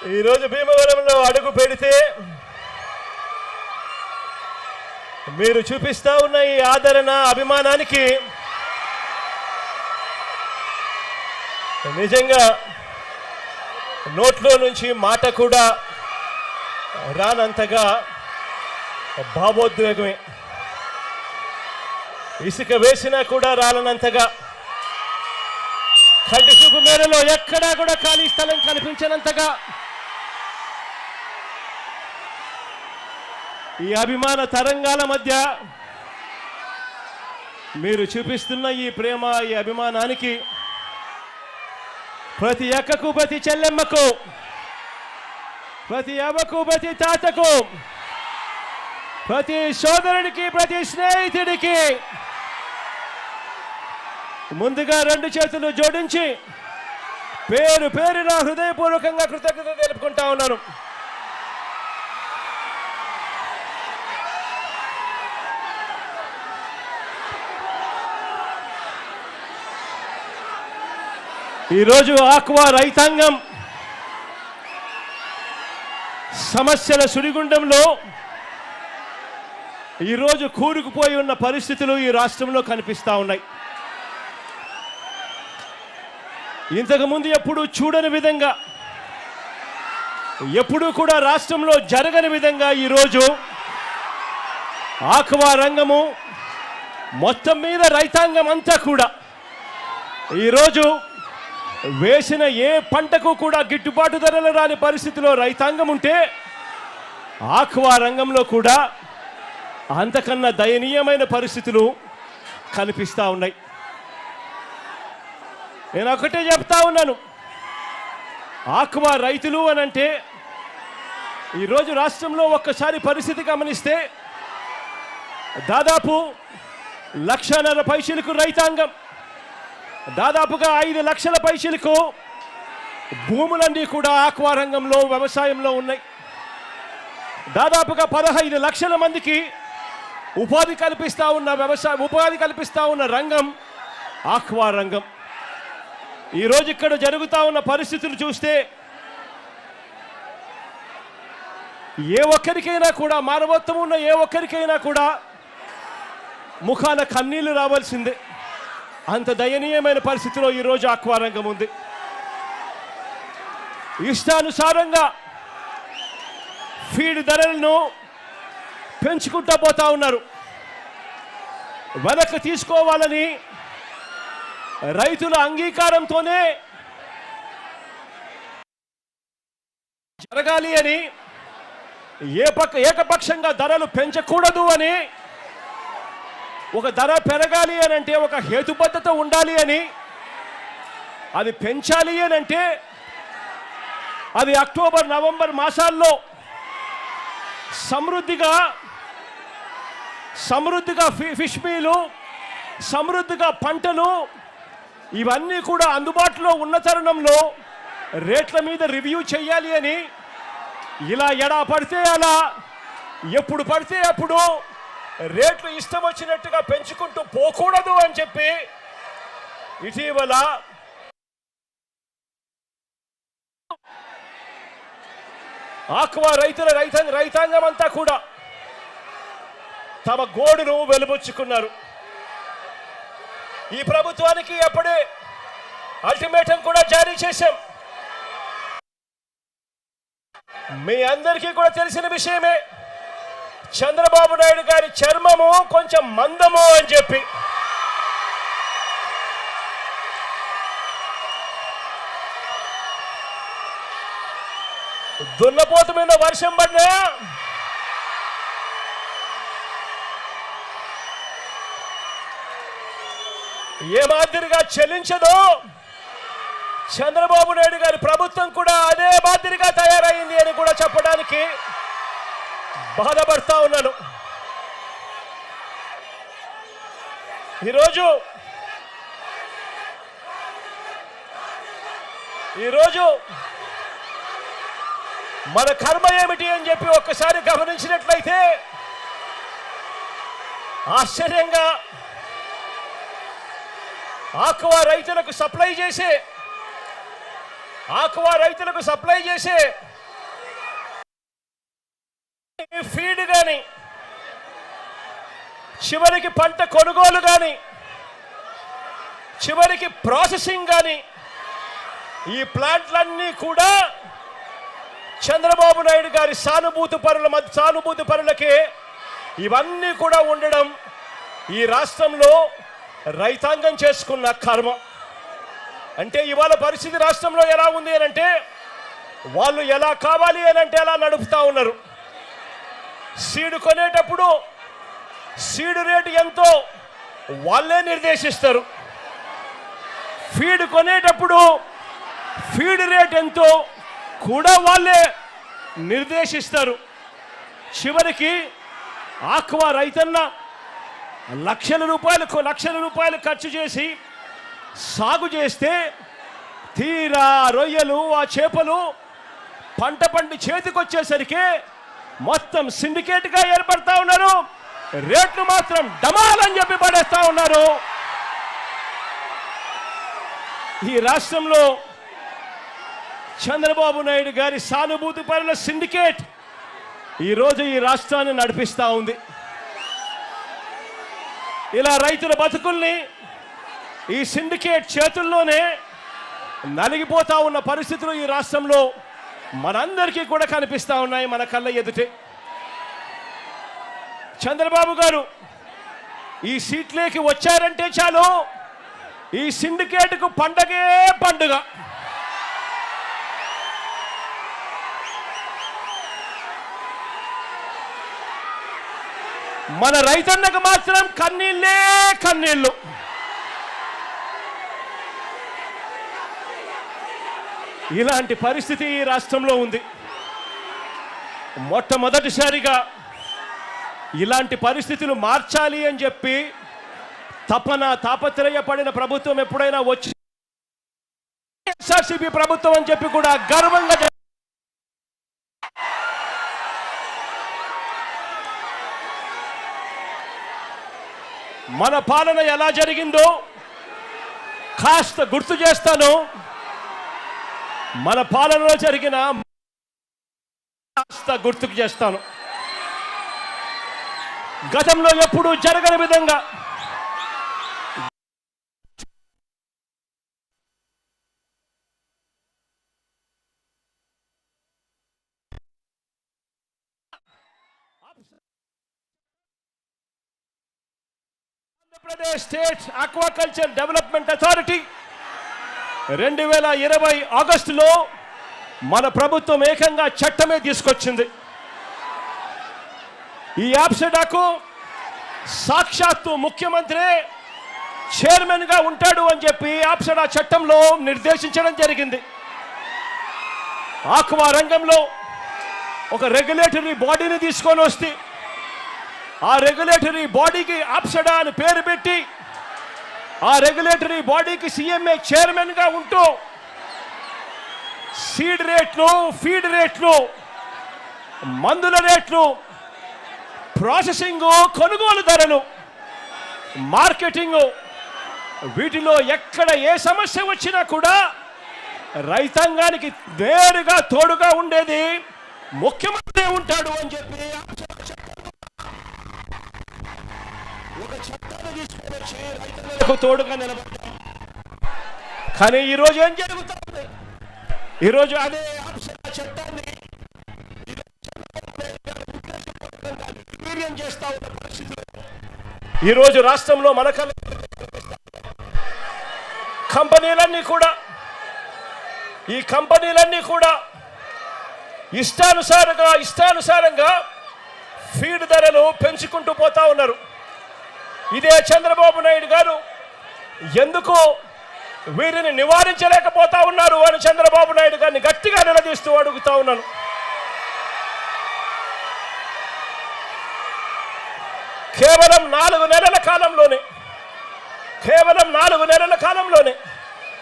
ఈరోజు భీమవరంలో అడుగు పెడితే మీరు చూపిస్తా ఉన్న ఈ ఆదరణ అభిమానానికి నిజంగా నోట్లో నుంచి మాట కూడా రానంతగా భావోద్వేగమే, ఇసుక వేసినా కూడా రాలనంతగా, కంటి చూపు మేరలో ఎక్కడా కూడా ఖాళీ స్థలం కనిపించనంతగా ఈ అభిమాన తరంగాల మధ్య మీరు చూపిస్తున్న ఈ ప్రేమ, ఈ అభిమానానికి ప్రతి అక్కకు, ప్రతి చెల్లెమ్మకు, ప్రతి అవ్వకు, ప్రతి తాతకు, ప్రతి సోదరుడికి, ప్రతి స్నేహితుడికి ముందుగా రెండు చేతులు జోడించి పేరు పేరున హృదయపూర్వకంగా కృతజ్ఞత తెలుపుకుంటా ఉన్నాను. ఈరోజు ఆక్వా రైతాంగం సమస్యల సుడిగుండంలో ఈరోజు కూరుకుపోయి ఉన్న పరిస్థితులు ఈ రాష్ట్రంలో కనిపిస్తూ ఉన్నాయి. ఇంతకుముందు ఎప్పుడూ చూడని విధంగా, ఎప్పుడూ కూడా రాష్ట్రంలో జరగని విధంగా ఈరోజు ఆక్వా రంగము మొత్తం మీద రైతాంగం అంతా కూడా ఈరోజు వేసిన ఏ పంటకు కూడా గిట్టుబాటు ధరలు రాని పరిస్థితిలో రైతాంగం ఉంటే ఆక్వా రంగంలో కూడా అంతకన్నా దయనీయమైన పరిస్థితులు కనిపిస్తూ ఉన్నాయి. నేను ఒకటే చెప్తా ఉన్నాను, ఆక్వా రైతులు అనంటే ఈరోజు రాష్ట్రంలో ఒక్కసారి పరిస్థితి గమనిస్తే దాదాపు 1.5 లక్షలకు రైతాంగం, దాదాపుగా 5 లక్షల పైసలకు భూములన్నీ కూడా ఆక్వా రంగంలో, వ్యవసాయంలో ఉన్నాయి. దాదాపుగా 15 లక్షల మందికి ఉపాధి కల్పిస్తూ ఉన్న రంగం ఆక్వా రంగం. ఈరోజు ఇక్కడ జరుగుతూ ఉన్న పరిస్థితులు చూస్తే ఏ ఒక్కరికైనా కూడా, మానవత్వం ఉన్న ఏ ఒక్కరికైనా కూడా ముఖాన కన్నీళ్లు రావాల్సిందే. అంత దయనీయమైన పరిస్థితిలో ఈరోజు ఆక్వా రంగం ఉంది. ఇష్టానుసారంగా ఫీడ్ ధరలను పెంచుకుంటూ పోతా ఉన్నారు. వెనక్కి తీసుకోవాలని రైతుల అంగీకారంతోనే జరగాలి అని, ఏకపక్షంగా ధరలు పెంచకూడదు అని, ఒక ధర పెరగాలి అని అంటే ఒక హేతుబద్ధత ఉండాలి అని, అది పెంచాలి అని అంటే అది అక్టోబర్, నవంబర్ మాసాల్లో సమృద్ధిగా ఫిష్ మీలు, సమృద్ధిగా పంటలు ఇవన్నీ కూడా అందుబాటులో ఉన్న తరుణంలో రేట్ల మీద రివ్యూ చేయాలి అని, ఇలా ఎడా పడితే అలా, ఎప్పుడు పడితే అప్పుడు రేట్లు ఇష్టం వచ్చినట్టుగా పెంచుకుంటూ పోకూడదు అని చెప్పి ఇటీవల ఆక్వా రైతాంగం అంతా కూడా తమ గోడును వెలుబుచ్చుకున్నారు. ఈ ప్రభుత్వానికి అప్పుడే అల్టిమేటం కూడా జారీ చేశాం. మీ అందరికీ కూడా తెలిసిన విషయమే, చంద్రబాబు నాయుడు గారి చర్మము కొంచెం మందము అని చెప్పి. దున్నపోతు మీద వర్షం పడినా ఏ మాదిరిగా చెల్లించదో, చంద్రబాబు నాయుడు గారి ప్రభుత్వం కూడా అదే మాదిరిగా తయారైంది అని కూడా చెప్పడానికి బాధపడతా ఉన్నాను. ఈరోజు మన కర్మ ఏమిటి అని చెప్పి ఒక్కసారి గమనించినట్లయితే ఆశ్చర్యంగా ఆక్వా రైతులకు సప్లై చేసే ఫీడ్ కానీ, చివరికి పంట కొనుగోలు కానీ, చివరికి ప్రాసెసింగ్ కానీ, ఈ ప్లాంట్లన్నీ కూడా చంద్రబాబు నాయుడు గారి సానుభూతి పరులకే ఇవన్నీ కూడా ఉండడం ఈ రాష్ట్రంలో రైతాంగం చేసుకున్న కర్మ. అంటే ఇవాళ పరిస్థితి రాష్ట్రంలో ఎలా ఉంది అని అంటే, వాళ్ళు ఎలా కావాలి అని అంటే అలా నడుపుతా ఉన్నారు. సీడ్ కొనేటప్పుడు సీడ్ రేటు ఎంతో వాళ్ళే నిర్దేశిస్తారు. ఫీడ్ కొనేటప్పుడు ఫీడ్ రేట్ ఎంతో కూడా వాళ్ళే నిర్దేశిస్తారు. చివరికి ఆక్వా రైతన్న లక్షల రూపాయలు ఖర్చు చేసి సాగు చేస్తే తీరా రొయ్యలు, ఆ చేపలు పంట పండి చేతికొచ్చేసరికి మొత్తం సిండికేట్గా ఏర్పడతా ఉన్నారు. రేట్లు మాత్రం డమాలని చెప్పి పడేస్తా ఉన్నారు. ఈ రాష్ట్రంలో చంద్రబాబు నాయుడు గారి సానుభూతి పరుల సిండికేట్ ఈరోజు ఈ రాష్ట్రాన్ని నడిపిస్తూ ఉంది. ఇలా రైతుల బతుకుల్ని ఈ సిండికేట్ చేతుల్లోనే నలిగిపోతా ఉన్న పరిస్థితులు ఈ రాష్ట్రంలో మనందరికీ కూడా కనిపిస్తూ ఉన్నాయి, మన కళ్ళ ఎదుటే. చంద్రబాబు గారు ఈ సీట్లోకి వచ్చారంటే చాలు, ఈ సిండికేట్కు పండగే పండుగ. మన రైతన్నకు మాత్రం కన్నీళ్ళే కన్నీళ్ళు. ఇలాంటి పరిస్థితి ఈ రాష్ట్రంలో ఉంది. మొట్టమొదటిసారిగా ఇలాంటి పరిస్థితులు మార్చాలి అని చెప్పి తాపత్రయపడిన ప్రభుత్వం ఎప్పుడైనా వచ్చి ఎస్ఆర్సీపీ ప్రభుత్వం అని చెప్పి కూడా గర్వంగా మన పాలన ఎలా జరిగిందో కాస్త గుర్తు చేస్తాను. మన పాలనలో జరిగిన కాస్త గుర్తుకు చేస్తాను. గతంలో ఎప్పుడూ జరగని విధంగా Andhra Pradesh state aquaculture development authority 2020 ఆగస్టులో మన ప్రభుత్వం ఏకంగా చట్టమే తీసుకొచ్చింది. ఈ యాప్సెడాకు సాక్షాత్తు ముఖ్యమంత్రి చైర్మన్గా ఉంటాడు అని చెప్పి యాప్సెడా చట్టంలో నిర్దేశించడం జరిగింది. ఆక్వా రంగంలో ఒక రెగ్యులేటరీ బాడీని తీసుకొని వస్తే ఆ రెగ్యులేటరీ బాడీకి యాప్సెడా అని పేరు పెట్టి ఆ రెగ్యులేటరీ బాడీకి సీఎంఏ చైర్మన్గా ఉంటూ సీడ్ రేట్లు, ఫీడ్ రేట్లు, మందుల రేట్లు, ప్రాసెసింగ్, కొనుగోలు ధరలు, మార్కెటింగ్, వీటిలో ఎక్కడ ఏ సమస్య వచ్చినా కూడా రైతాంగానికి నేరుగా తోడుగా ఉండేది ముఖ్యమంత్రి ఉంటాడు అని చెప్పి ఒక చట్టాన్ని తీసుకొని వచ్చి రైతులకు తోడుగా నిలబడ్డారు. కానీ ఈరోజు ఏం జరుగుతుంది? ఈరోజు అదే చట్టాన్ని చేస్తా ఉన్న పరిస్థితులు ఈరోజు రాష్ట్రంలో మన కంపెనీలన్నీ కూడా ఇష్టానుసారంగా ఫీడ్ ధరలు పెంచుకుంటూ పోతా ఉన్నారు. ఇదే చంద్రబాబు నాయుడు గారు ఎందుకు వీరిని నివారించలేకపోతా ఉన్నారు అని చంద్రబాబు నాయుడు గారిని గట్టిగా నిలదీస్తూ అడుగుతా ఉన్నాను. కేవలం 4 నెలల కాలంలోనే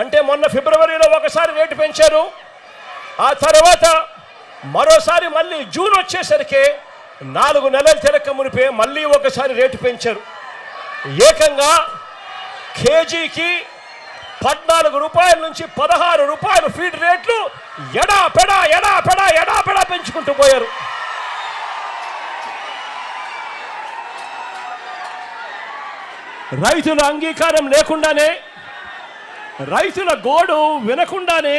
అంటే మొన్న ఫిబ్రవరిలో ఒకసారి రేటు పెంచారు. ఆ తర్వాత మరోసారి మళ్ళీ జూన్ వచ్చేసరికి 4 నెలలు తిరక్క మునిపే మళ్ళీ ఒకసారి రేటు పెంచారు. ఏకంగా కేజీకి 14 రూపాయల నుంచి 16 రూపాయలు ఫీడ్ రేట్లు ఎడాపెడా పెంచుకుంటూ పోయారు. రైతుల అంగీకారం లేకుండానే, రైతుల గోడు వినకుండానే